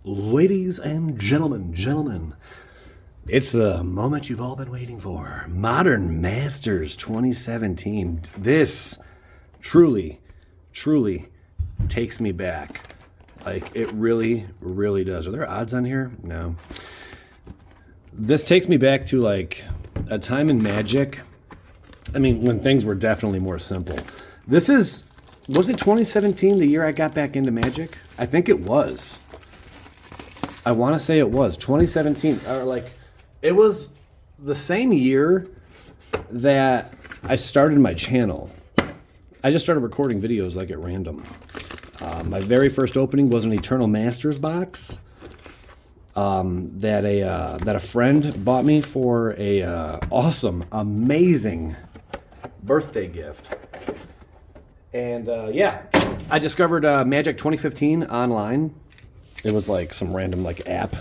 Ladies and gentlemen, it's the moment you've all been waiting for. Modern Masters 2017. This truly takes me back. Like, it really does. Are there odds on here? No. This takes me back to, like, a time in Magic. I mean, when things were definitely more simple. Was it 2017, the year I got back into Magic? I think it was. I want to say it was 2017, or like, it was the same year that I started my channel. I just started recording videos like at random. My very first opening was an Eternal Masters box that a friend bought me for a awesome, amazing birthday gift. And yeah, I discovered Magic 2015 online. It was like some random like app.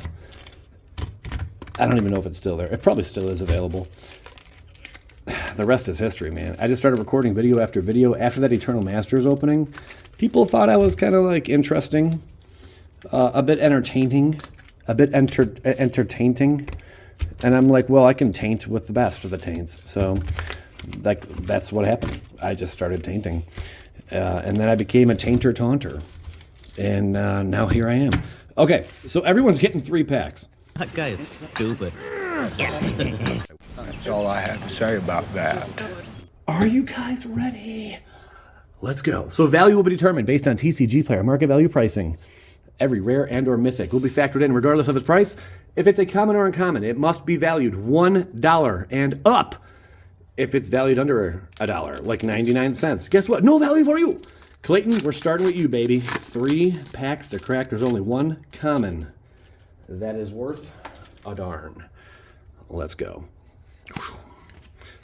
I don't even know if it's still there. It probably still is available. The rest is history, man. I just started recording video after video after that Eternal Masters opening. People thought I was kind of like interesting, a bit entertaining, entertaining. And I'm like, well, I can taint with the best of the taints. So that's what happened. I just started tainting. And then I became a tainter taunter. And now here I am. Okay, so everyone's getting 3 packs. That guy is stupid. That's all I have to say about that. Are you guys ready? Let's go. So value will be determined based on TCG player market value pricing. Every rare and or mythic will be factored in regardless of its price. If it's a common or uncommon, it must be valued $1 and up. If it's valued under $1, like 99 cents, guess what? No value for you. Clayton, we're starting with you, baby. 3 packs to crack. There's only 1 common. That is worth a darn. Let's go.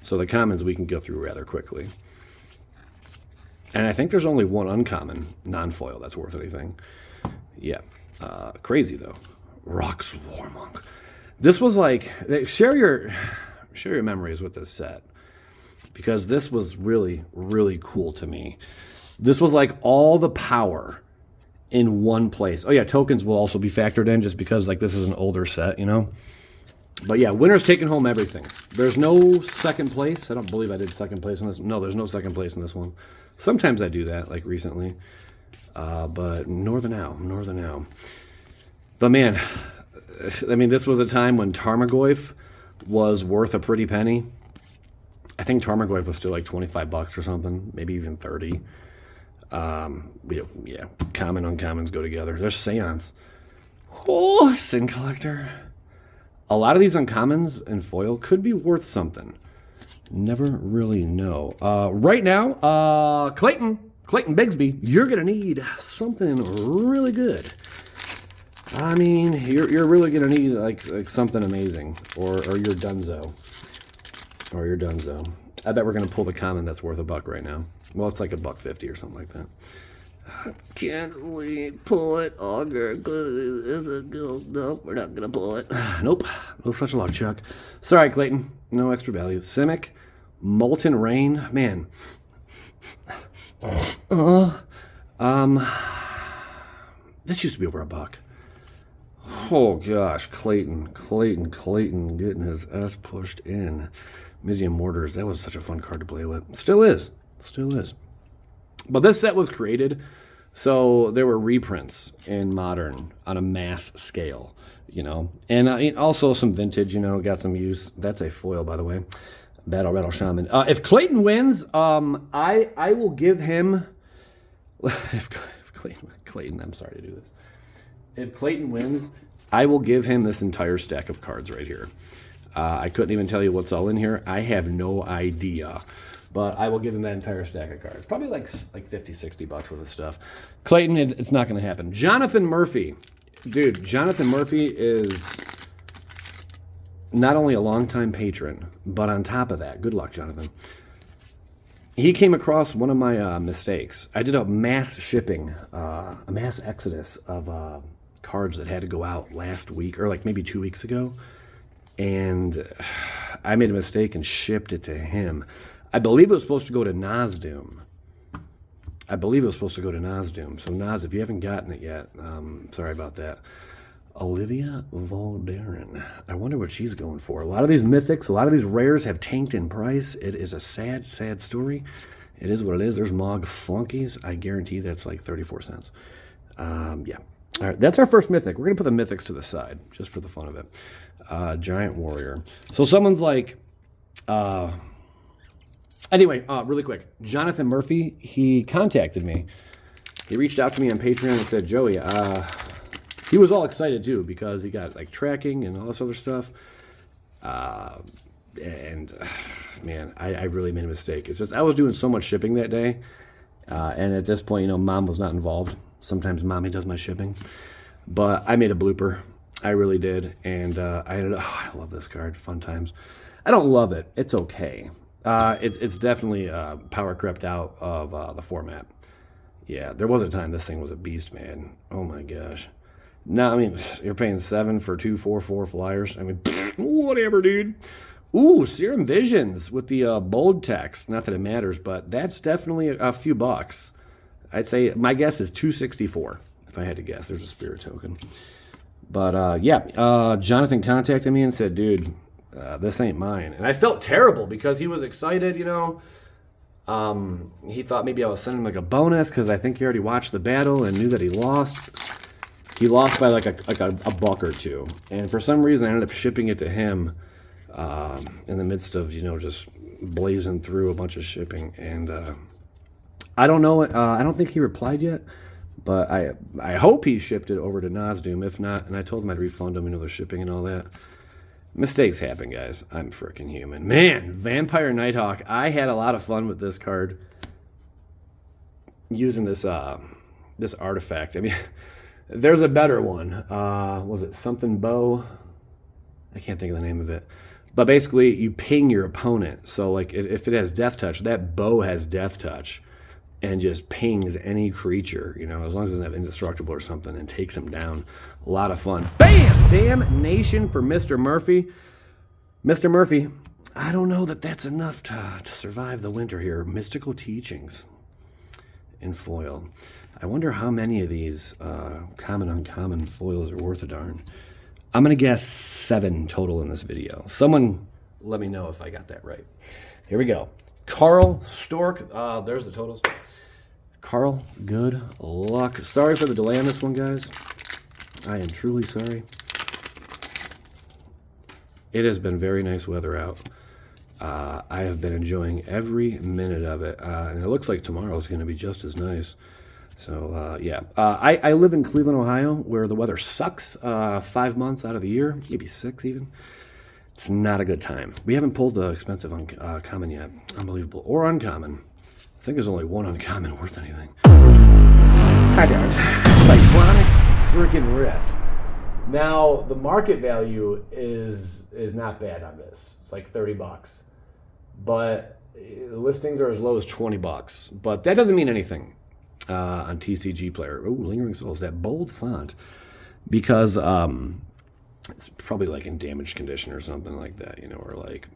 So the commons we can go through rather quickly. And I think there's only 1 uncommon non-foil that's worth anything. Yeah. Crazy, though. Rock Swarmonk. This was like... Share your memories with this set. Because this was really cool to me. This was like all the power in one place. Oh yeah, tokens will also be factored in just because like this is an older set, you know? But yeah, winner's taking home everything. There's no second place. I don't believe I did second place in this. No, there's no second place in this one. Sometimes I do that, like recently. But nor the now. But man, I mean, this was a time when Tarmogoyf was worth a pretty penny. I think Tarmogoyf was still like $25 or something, maybe even 30. Yeah, common, uncommons go together. There's Seance. Oh, Sin Collector. A lot of these uncommons and foil could be worth something. Never really know. Right now, Clayton Bigsby, you're going to need something really good. I mean, you're really going to need like something amazing, or you're donezo. Or you're donezo. I bet we're going to pull the common that's worth $1 right now. Well, it's like $1.50 or something like that. Can't we pull it, Augur? Nope, we're not going to pull it. Nope. No such luck, Chuck. Sorry, Clayton. No extra value. Simic, Molten Rain. Man. This used to be over $1. Oh, gosh. Clayton getting his ass pushed in. Mizium Mortars. That was such a fun card to play with. Still is. But this set was created, so there were reprints in Modern on a mass scale, you know. And also some vintage, you know, got some use. That's a foil, by the way. Battle Shaman. If Clayton wins, I will give him... if Clayton, I'm sorry to do this. If Clayton wins, I will give him this entire stack of cards right here. I couldn't even tell you what's all in here. I have no idea. But I will give him that entire stack of cards. Probably like $50, $60 worth of stuff. Clayton, it's not going to happen. Jonathan Murphy. Dude, Jonathan Murphy is not only a longtime patron, but on top of that, good luck, Jonathan. He came across one of my mistakes. I did a mass shipping, a mass exodus of cards that had to go out last week, or like maybe 2 weeks ago. And I made a mistake and shipped it to him. I believe it was supposed to go to Nasdoom. So Nas, if you haven't gotten it yet, sorry about that. Olivia Voldaren. I wonder what she's going for. A lot of these mythics, a lot of these rares have tanked in price. It is a sad, sad story. It is what it is. There's Mog Flunkies. I guarantee that's like 34 cents. Yeah. All right, that's our first mythic. We're going to put the mythics to the side, just for the fun of it. Giant Warrior. So someone's like... Anyway, really quick. Jonathan Murphy, he contacted me. He reached out to me on Patreon and said, Joey, he was all excited too because he got like tracking and all this other stuff. Man, I really made a mistake. It's just I was doing so much shipping that day. And at this point, Mom was not involved. Sometimes Mommy does my shipping. But I made a blooper. I really did. And I ended up, I love this card. Fun times. I don't love it. It's okay. It's definitely power crept out of the format. Yeah, there was a time this thing was a beast, man. Oh my gosh. No, I mean, you're paying 7 for 2 4/4 flyers. I mean, whatever, dude. Ooh, Serum Visions with the bold text. Not that it matters, but that's definitely a few bucks. I'd say my guess is $264 if I had to guess. There's a spirit token. But yeah, Jonathan contacted me and said, dude, this ain't mine. And I felt terrible because he was excited, He thought maybe I was sending him like a bonus because I think he already watched the battle and knew that he lost. He lost by like a buck or two. And for some reason, I ended up shipping it to him in the midst of, just blazing through a bunch of shipping. And I don't know. I don't think he replied yet. But I hope he shipped it over to Nasdoom. If not, and I told him I'd refund him, the shipping and all that. Mistakes happen, guys. I'm freaking human. Man, Vampire Nighthawk. I had a lot of fun with this card. Using this this artifact. I mean, there's a better one. Was it something bow? I can't think of the name of it. But basically, you ping your opponent. So, like, if it has Death Touch, that bow has Death Touch. And just pings any creature, as long as it doesn't have Indestructible or something, and takes him down. A lot of fun. Bam! Damnation for Mr. Murphy. Mr. Murphy, I don't know that that's enough to survive the winter here. Mystical Teachings in foil. I wonder how many of these common, uncommon foils are worth a darn. I'm going to guess 7 total in this video. Someone let me know if I got that right. Here we go. Carl Stork. There's the totals. Carl, good luck. Sorry for the delay on this one, guys. I am truly sorry. It has been very nice weather out. I have been enjoying every minute of it. And it looks like tomorrow is going to be just as nice. So, yeah. I live in Cleveland, Ohio, where the weather sucks 5 months out of the year, maybe 6 even. It's not a good time. We haven't pulled the expensive uncommon yet. Unbelievable. Or uncommon. I think there's only one uncommon worth anything. I don't. Cyclonic freaking Rift. Now, the market value is not bad on this. It's like $30. But listings are as low as $20. But that doesn't mean anything on TCG Player. Ooh, Lingering Souls. That bold font. Because... it's probably like in damaged condition or something like that, or like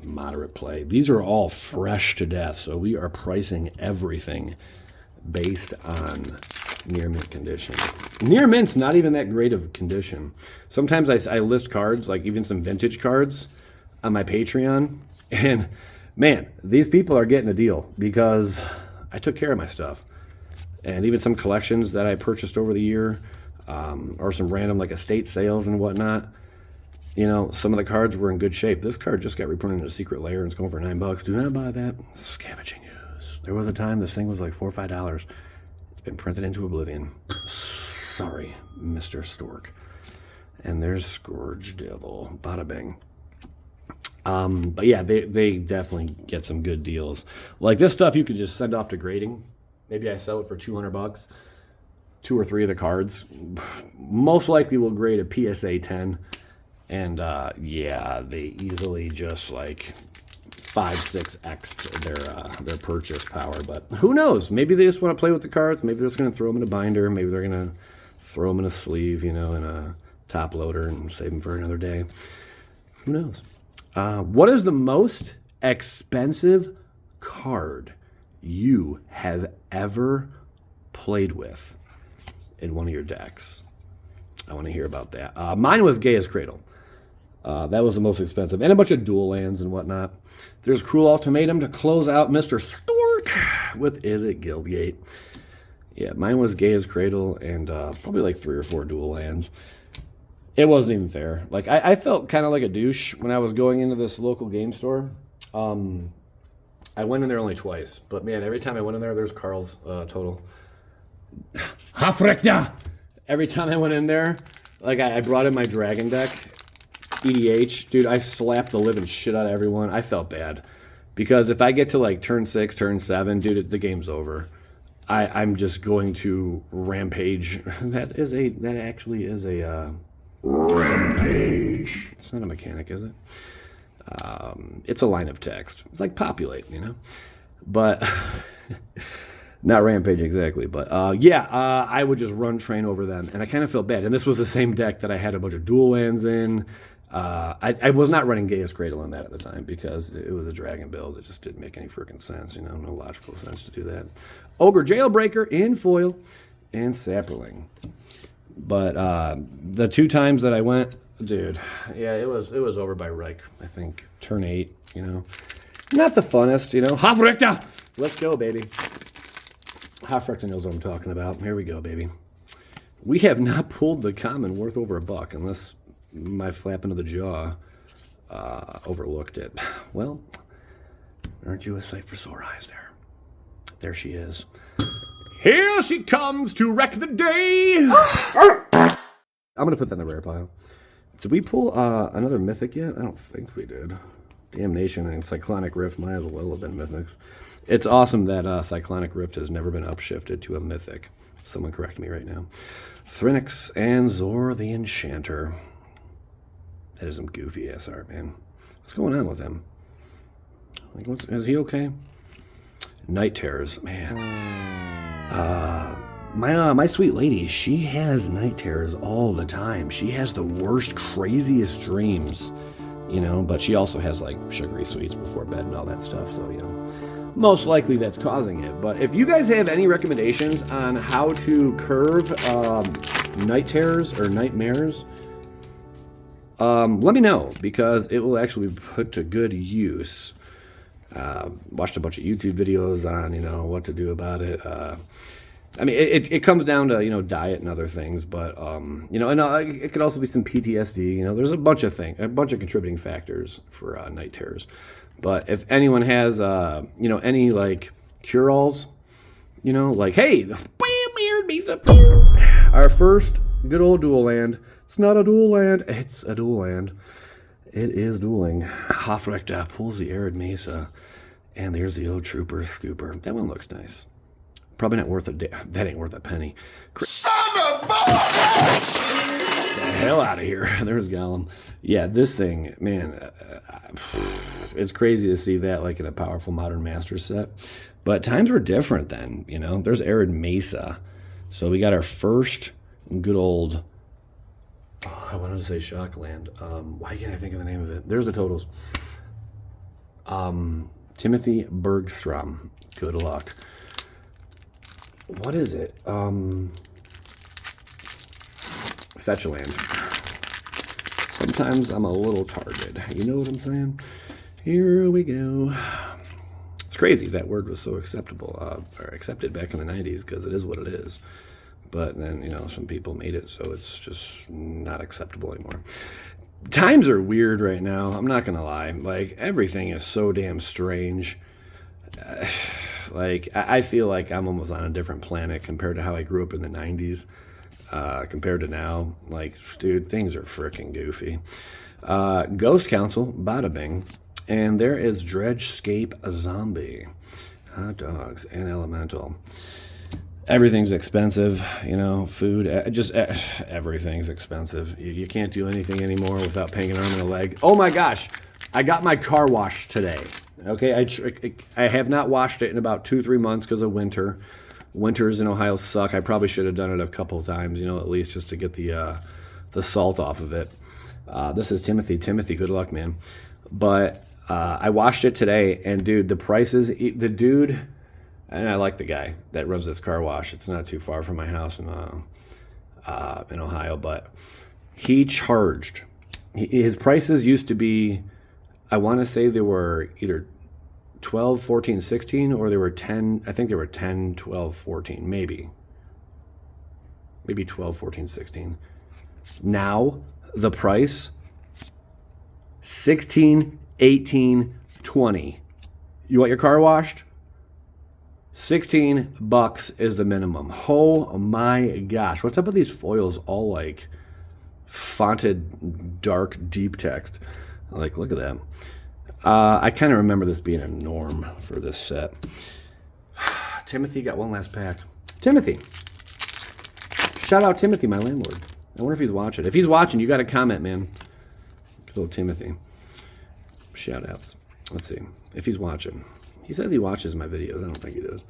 moderate play. These are all fresh to death, so we are pricing everything based on near mint condition. Near mint's not even that great of condition. Sometimes I list cards, like even some vintage cards, on my Patreon, and man, these people are getting a deal because I took care of my stuff. And even some collections that I purchased over the year, or some random like estate sales and whatnot. Some of the cards were in good shape. This card just got reprinted in a secret layer and it's going for $9. Do not buy that. Scavenging ooze. There was a time this thing was like $4 or $5. It's been printed into oblivion. Sorry, Mr. Stork. And there's Scourge Devil. Bada bing. But yeah, they definitely get some good deals. Like this stuff you could just send off to grading. Maybe I sell it for $200. 2 or 3 of the cards most likely will grade a PSA 10, and yeah, they easily just like 5-6x their purchase power. But who knows? Maybe they just want to play with the cards. Maybe they're just going to throw them in a binder. Maybe they're going to throw them in a sleeve, in a top loader and save them for another day. Who knows? What is the most expensive card you have ever played with in one of your decks? I want to hear about that. Mine was Gay as Cradle. That was the most expensive. And a bunch of dual lands and whatnot. There's Cruel Ultimatum to close out Mr. Stork with Is It Guildgate. Yeah, mine was Gay as Cradle and probably like 3 or 4 dual lands. It wasn't even fair. Like, I felt kind of like a douche when I was going into this local game store. I went in there only twice. But, man, every time I went in there, there's Carl's total. Hafrekta! Every time I went in there, like, I brought in my dragon deck. EDH. Dude, I slapped the living shit out of everyone. I felt bad. Because if I get to, like, turn 6, turn 7, dude, the game's over. I'm just going to rampage. That actually is a... Rampage. It's not a mechanic, is it? It's a line of text. It's like populate, you know? But, not rampage exactly. But, I would just run train over them. And I kind of felt bad. And this was the same deck that I had a bunch of dual lands in. I was not running Gaius Cradle on that at the time because it was a dragon build. It just didn't make any freaking sense, you know? No logical sense to do that. Ogre Jailbreaker in foil and Sapperling. But the 2 times that I went, dude, yeah, it was over by Reich, I think. Turn 8, you know. Not the funnest, you know. Hafrekta! Let's go, baby. Hafrekta knows what I'm talking about. Here we go, baby. We have not pulled the common worth over $1 unless my flapping of the jaw overlooked it. Well, aren't you a sight for sore eyes there? There she is. Here she comes to wreck the day! I'm going to put that in the rare pile. Did we pull another mythic yet? I don't think we did. Damnation and Cyclonic Rift might as well have been mythics. It's awesome that Cyclonic Rift has never been upshifted to a mythic. Someone correct me right now. Thrinix and Zor the Enchanter. That is some goofy ass art, man. What's going on with him? Like, is he okay? Night Terrors, man. My sweet lady, she has night terrors all the time. She has the worst, craziest dreams, you know, but she also has, like, sugary sweets before bed and all that stuff, so, you know, most likely that's causing it. But if you guys have any recommendations on how to curve night terrors or nightmares, let me know, because it will actually be put to good use. Watched a bunch of YouTube videos on, you know, what to do about it. I mean, it comes down to, you know, diet and other things, but, you know, and it could also be some PTSD, you know, there's a bunch of contributing factors for night terrors. But if anyone has, you know, any, like, cure-alls, you know, like, hey, our first good old dual land. It's not a dual land, it's a dual land. It is dueling. Hafrekta pulls the Arid Mesa, and there's the old Trooper Scooper. That one looks nice. Probably not worth that ain't worth a penny. Son of a bitch! The hell out of here. There's Gollum. Yeah, this thing, man, it's crazy to see that like in a powerful Modern Master set. But times were different then, you know. There's Arid Mesa. So we got our first good old, I wanted to say Shockland. Why can't I think of the name of it? There's the totals. Timothy Bergstrom. Good luck. What is it? Fetch a land. Sometimes I'm a little targeted. You know what I'm saying? Here we go. It's crazy that word was so acceptable, or accepted back in the 90s, because it is what it is. But then, you know, some people made it so it's just not acceptable anymore. Times are weird right now. I'm not going to lie. Like, everything is so damn strange. Like, I feel like I'm almost on a different planet compared to how I grew up in the 90s, compared to now. Like, dude, things are freaking goofy. Ghost Council, bada bing. And there is Dredgescape Zombie. Hot dogs and Elemental. Everything's expensive, you know, food, just everything's expensive. You can't do anything anymore without paying an arm and a leg. Oh my gosh, I got my car washed today. Okay, I have not washed it in about 2-3 months because of winter. Winters in Ohio suck. I probably should have done it a couple of times, you know, at least just to get the salt off of it. This is Timothy. Timothy, good luck, man. But I washed it today, and dude, the prices, the dude... And I like the guy that runs this car wash. It's not too far from my house in in Ohio, but he charged. His prices used to be, I want to say they were either 12, 14, 16, or they were 10. I think they were 10, 12, 14, maybe 12, 14, 16. Now the price 16, 18, 20. You want your car washed? $16 is the minimum. Oh my gosh. What's up with these foils all like fonted dark deep text? Like, look at that. I kind of remember this being a norm for this set. Timothy got one last pack. Timothy. Shout out Timothy, my landlord. I wonder if he's watching. If he's watching, you got to comment, man. Good old Timothy. Shout outs. Let's see if he's watching. He says he watches my videos. I don't think he does.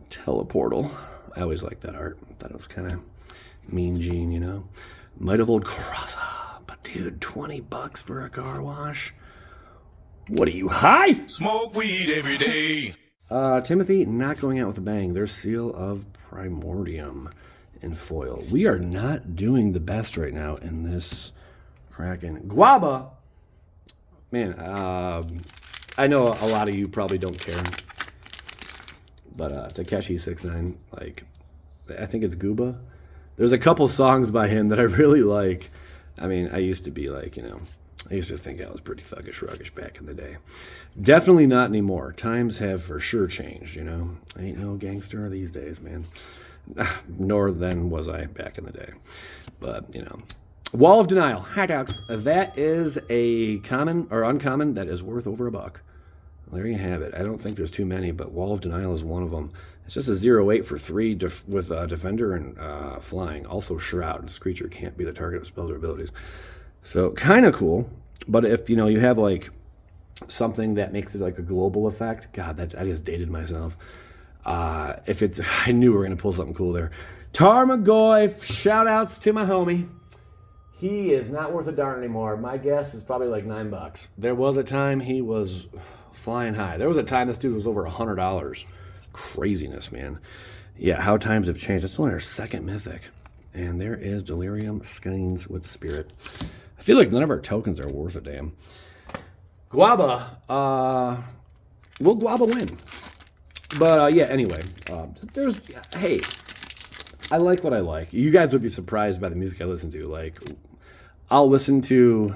Teleportal. I always liked that art. Thought it was kind of mean Gene, you know. Might have old Crozza. But dude, $20 for a car wash? What are you, high? Smoke weed every day. Timothy, not going out with a bang. Their Seal of Primordium in foil. We are not doing the best right now in this Kraken. Guava. Man, I know a lot of you probably don't care. But Takeshi 6ix9ine, like, I think it's Gooba. There's a couple songs by him that I really like. I mean, I used to be like, you know, I used to think I was pretty thuggish, ruggish back in the day. Definitely not anymore. Times have for sure changed, you know. I ain't no gangster these days, man. Nor then was I back in the day. But, you know. Wall of Denial. Hot dogs. That is a common or uncommon that is worth over $1. There you have it. I don't think there's too many, but Wall of Denial is one of them. It's just a 0-8 for 3 with Defender and Flying. Also Shroud. This creature can't be the target of spells or abilities. So kind of cool. But if, you know, you have like something that makes it like a global effect, God, that I just dated myself. If it's, I knew we were going to pull something cool there. Tarmogoyf, shout outs to my homie. He is not worth a darn anymore. My guess is probably like $9. There was a time he was flying high. There was a time this dude was over $100. Craziness, man. Yeah, how times have changed. That's only our second mythic. And there is Delirium Skeins with Spirit. I feel like none of our tokens are worth a damn. Guava. Will Guava win? But yeah, anyway. Hey, I like what I like. You guys would be surprised by the music I listen to. Like, I'll listen to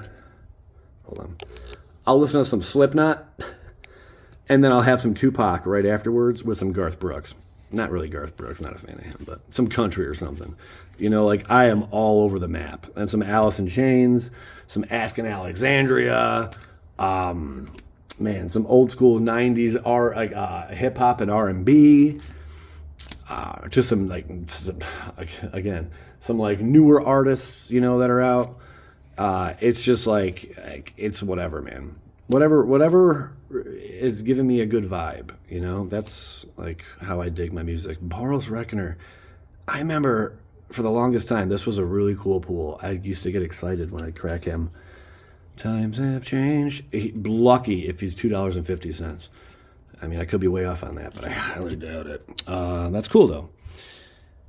some Slipknot, and then I'll have some Tupac right afterwards with some Garth Brooks. Not really Garth Brooks, not a fan of him, but some country or something. You know, like I am all over the map. And some Alice in Chains, some Askin' Alexandria, man, some old school 90s hip hop and R&B. Just some newer artists, you know, that are out. It's just like it's whatever, man. Whatever is giving me a good vibe, you know. That's like how I dig my music. Boros Reckoner. I remember for the longest time this was a really cool pool. I used to get excited when I'd crack him. Times have changed. Lucky if he's $2.50. I mean, I could be way off on that, but I highly doubt it. That's cool, though.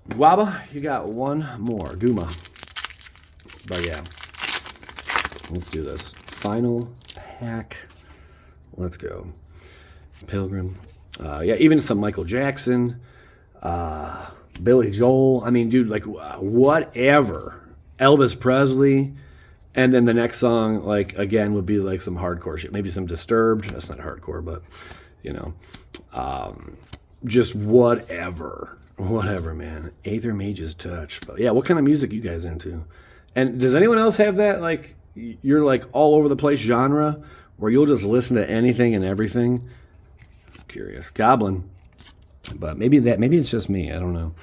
Guava, you got one more. Guma. But yeah, let's do this. Final pack. Let's go. Pilgrim. Yeah, even some Michael Jackson. Billy Joel. I mean, dude, like, whatever. Elvis Presley. And then the next song, like, again, would be like some hardcore shit. Maybe some Disturbed. That's not hardcore, but... You know, just whatever, man. Aether Mage's Touch. But yeah, what kind of music you guys into? And does anyone else have that, like, you're like all over the place genre where you'll just listen to anything and everything? I'm curious. Goblin. But maybe it's just me. I don't know.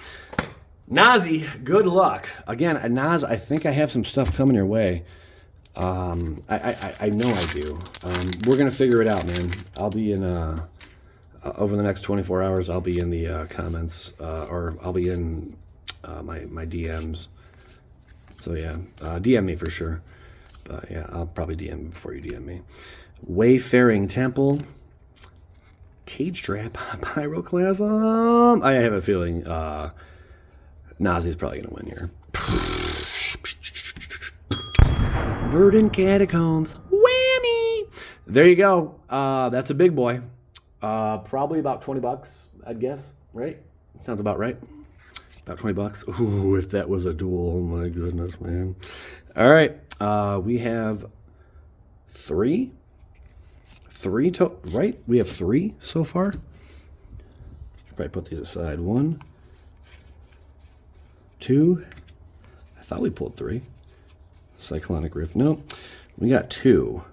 Nazi, good luck. Again, Naz, I think I have some stuff coming your way. I know I do. We're gonna figure it out, man. I'll be in over the next 24 hours. I'll be in the comments, or I'll be in my DMs. So yeah, DM me for sure. But yeah, I'll probably DM you before you DM me. Wayfaring Temple, Cage Trap, Pyroclasm. I have a feeling Nazi's probably gonna win here. Verdant Catacombs. Whammy! There you go. That's a big boy. Probably about $20, I'd guess. Right? Sounds about right. About $20. Ooh, if that was a duel. Oh my goodness, man. All right. We have three. Right? We have three so far. Should probably put these aside. 1, 2. I thought we pulled 3. Cyclonic Rift. No, we got 2.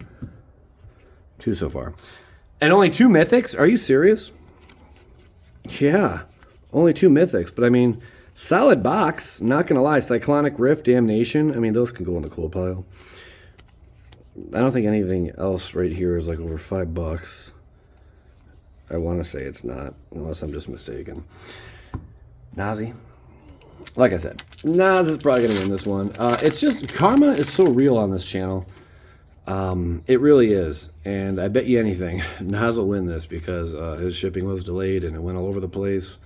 2 so far. And only 2 mythics? Are you serious? Yeah, only 2 mythics. But I mean, solid box. Not going to lie. Cyclonic Rift, Damnation. I mean, those can go in the cool pile. I don't think anything else right here is like over $5. I want to say it's not, unless I'm just mistaken. Nazi. Like I said, Nas is probably going to win this one. It's just, karma is so real on this channel. It really is. And I bet you anything, Nas will win this because his shipping was delayed and it went all over the place.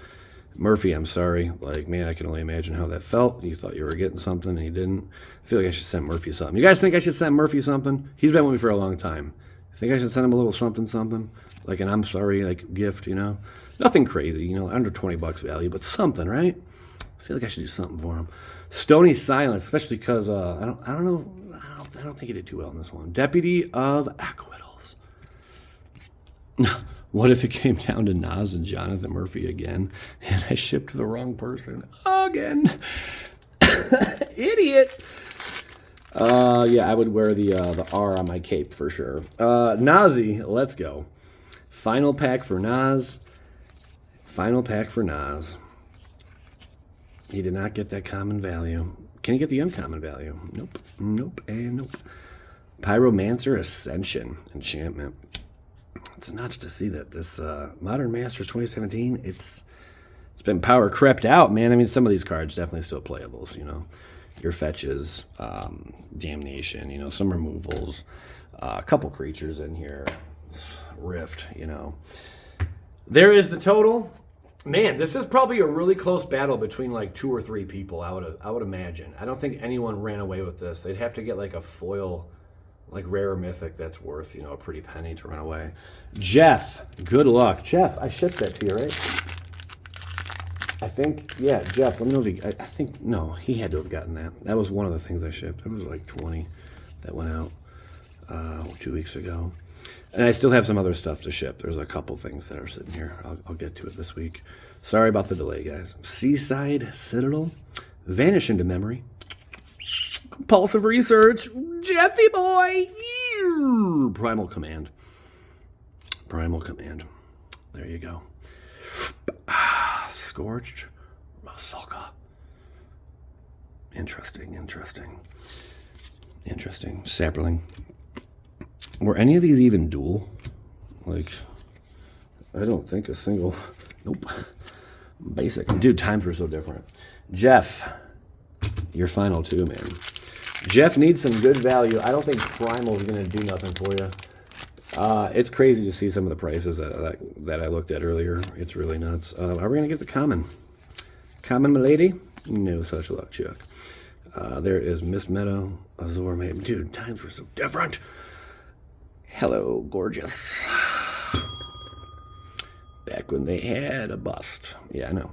Murphy, I'm sorry. Like, man, I can only imagine how that felt. You thought you were getting something and you didn't. I feel like I should send Murphy something. You guys think I should send Murphy something? He's been with me for a long time. I think I should send him a little something? Like an I'm sorry, like, gift, you know? Nothing crazy, you know, under $20 value, but something, right? I feel like I should do something for him. Stony Silence, especially because I don't think he did too well in this one. Deputy of Acquittals. What if it came down to Nas and Jonathan Murphy again, and I shipped the wrong person again? Idiot. Yeah, I would wear the R on my cape for sure. Nazi, let's go. Final pack for Nas. Final pack for Nas. He did not get that common value. Can he get the uncommon value? Nope. Nope. And nope. Pyromancer Ascension enchantment. It's nuts to see that this Modern Masters 2017, it's been power crept out, man. I mean, some of these cards definitely still playables, you know. Your fetches, Damnation, you know, some removals, a couple creatures in here, Rift, you know. There is the total. Man, this is probably a really close battle between like 2 or 3 people, I would imagine. I don't think anyone ran away with this. They'd have to get like a foil, like rare mythic that's worth, you know, a pretty penny to run away. Jeff, good luck. Jeff, I shipped that to you, right? I think, yeah, Jeff, let me know if he, I think, no, he had to have gotten that. That was one of the things I shipped. It was like 20 that went out 2 weeks ago. And I still have some other stuff to ship. There's a couple things that are sitting here. I'll get to it this week. Sorry about the delay, guys. Seaside Citadel, Vanish into Memory, Compulsive Research, Jeffy boy, Primal Command. Primal Command. There you go. Scorched Masalka. Interesting. Sapperling. Were any of these even dual? Like, I don't think a single. Nope. Basic. Dude, times were so different. Jeff, your final 2, man. Jeff needs some good value. I don't think Primal is going to do nothing for you. It's crazy to see some of the prices that I looked at earlier. It's really nuts. Are we going to get the common? Common, milady? No such luck, Chuck. There is Miss Meadow, Azor Maiden. Dude, times were so different. Hello, gorgeous. Back when they had a bust. Yeah, I know.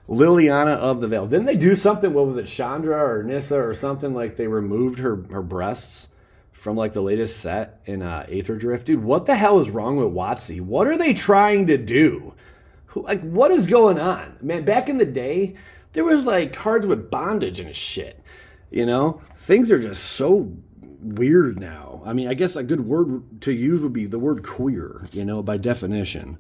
Liliana of the Veil. Didn't they do something? What was it? Chandra or Nissa or something? Like they removed her breasts from like the latest set in Aether Drift. Dude, what the hell is wrong with WotC? What are they trying to do? Like, what is going on? Man, back in the day, there was like cards with bondage and shit. You know? Things are just so weird now. I mean, I guess a good word to use would be the word queer, you know, by definition.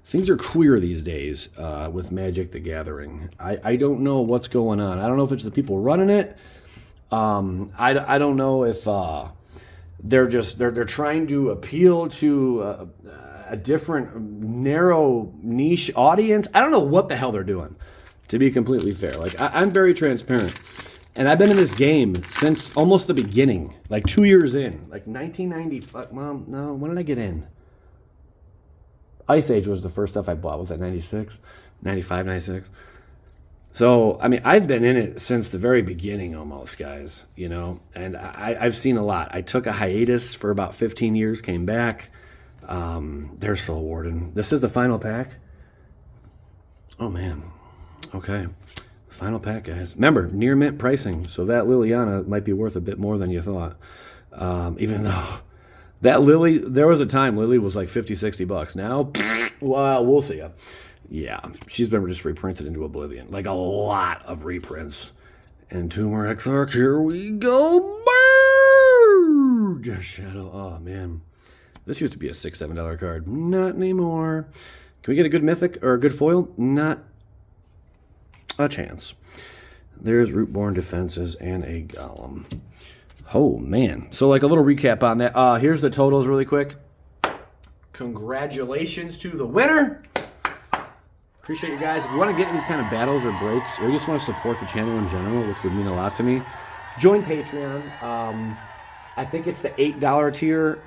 Things are queer these days with Magic the Gathering. I don't know what's going on. I don't know if it's the people running it. I don't know if they're trying to appeal to a different narrow niche audience. I don't know what the hell they're doing, to be completely fair. Like, I'm very transparent. And I've been in this game since almost the beginning, like 2 years in, like 1995. Well, no, when did I get in? Ice Age was the first stuff I bought. Was that 96? 95, 96? So, I mean, I've been in it since the very beginning almost, guys, you know, and I've seen a lot. I took a hiatus for about 15 years, came back. They're still awarding. This is the final pack. Oh, man. Okay. Final pack, guys. Remember, near mint pricing, so that Liliana might be worth a bit more than you thought. Even though that Lily, there was a time Lily was like 50, 60 bucks. Now, well, we'll see. Yeah, she's been just reprinted into oblivion. Like a lot of reprints. And two more Exarch. Here we go. Bird! Shadow. Oh, man. This used to be a $6, $7 card. Not anymore. Can we get a good mythic or a good foil? Not a chance. There's Rootborn Defenses and a Golem. Oh, man. So, like, a little recap on that. Here's the totals really quick. Congratulations to the winner. Appreciate you guys. If you want to get in these kind of battles or breaks, or you just want to support the channel in general, which would mean a lot to me, join Patreon. I think it's the $8 tier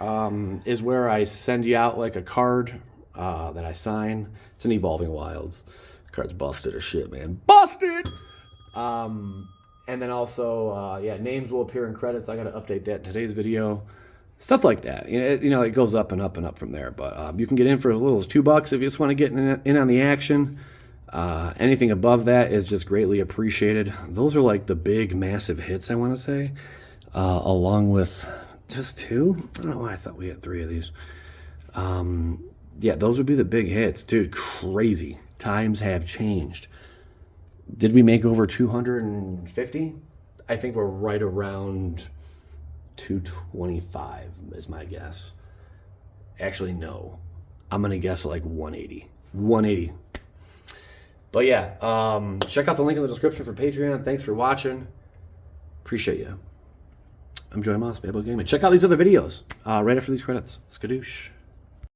is where I send you out like a card that I sign. It's an Evolving Wilds. The card's busted as shit, man. Busted! And then also, yeah, names will appear in credits. I got to update that in today's video. Stuff like that. You know, it goes up and up and up from there. But you can get in for as little as $2 if you just want to get in on the action. Anything above that is just greatly appreciated. Those are like the big, massive hits, I want to say. Along with just 2. I don't know why I thought we had 3 of these. Yeah, those would be the big hits. Dude, crazy. Times have changed. Did we make over 250? I think we're right around 225 is my guess. Actually, no. I'm going to guess like 180. 180. But yeah, check out the link in the description for Patreon. Thanks for watching. Appreciate you. I'm Joey Moss, Babel Gaming. Check out these other videos right after these credits. Skadoosh.